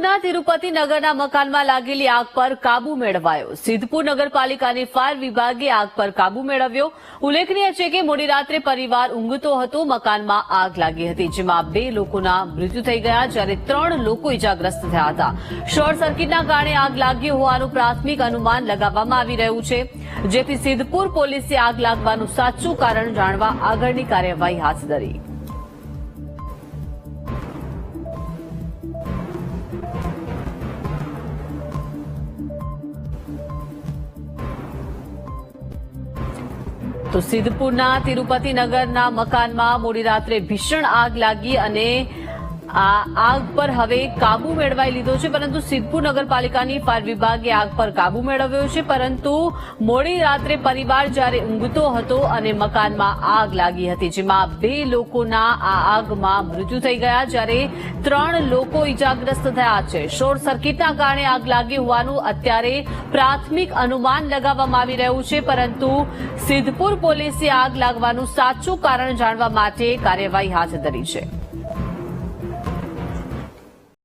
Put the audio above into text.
સિદ્ધપુરના તિરુપતિ નગરના મકાનમાં લાગેલી આગ પર કાબુ મેળવાયો। સિદ્ધપુર નગરપાલિકાની ફાયર વિભાગે આગ પર કાબુ મેળવ્યો। ઉલ્લેખનીય છે કે મોડી રાત્રે પરિવાર ઊંઘતો હતો। મકાનમાં આગ લાગી હતી, જેમાં 2 લોકોના મૃત્યુ થઈ ગયા, જ્યારે 3 લોકો ઇજાગ્રસ્ત થયા હતા। શોર્ટ સર્કિટના કારણે આગ લાગી હોવાનું પ્રાથમિક અનુમાન લગાવવામાં આવી રહ્યું છે, જેથી સિદ્ધપુર પોલીસે આગ લાગવાનું સાચું કારણ જાણવા આગળની કાર્યવાહી હાથ ધરી। તો સિદ્ધપુરના તિરુપતિ નગરના મકાનમાં મોડી રાત્રે ભીષણ આગ લાગી અને આ આગ પર હવે કાબુ મેળવાઈ લીધો છે, પરંતુ સિદ્ધપુર નગરપાલિકાની ફાયર વિભાગે આગ પર કાબુ મેળવ્યો છે। પરંતુ મોડી રાત્રે પરિવાર જ્યારે ઊંઘતો હતો અને મકાનમાં આગ લાગી હતી, જેમાં 2 લોકોના આ આગમાં મૃત્યુ થઈ ગયા, જ્યારે 3 લોકો ઇજાગ્રસ્ત થયા છે। શોર્ટ સર્કિટના કારણે આગ લાગી હોવાનું અત્યારે પ્રાથમિક અનુમાન લગાવવામાં આવી રહ્યું છે, પરંતુ સિદ્ધપુર પોલીસે આગ લાગવાનું સાચું કારણ જાણવા માટે કાર્યવાહી હાથ ધરી છે।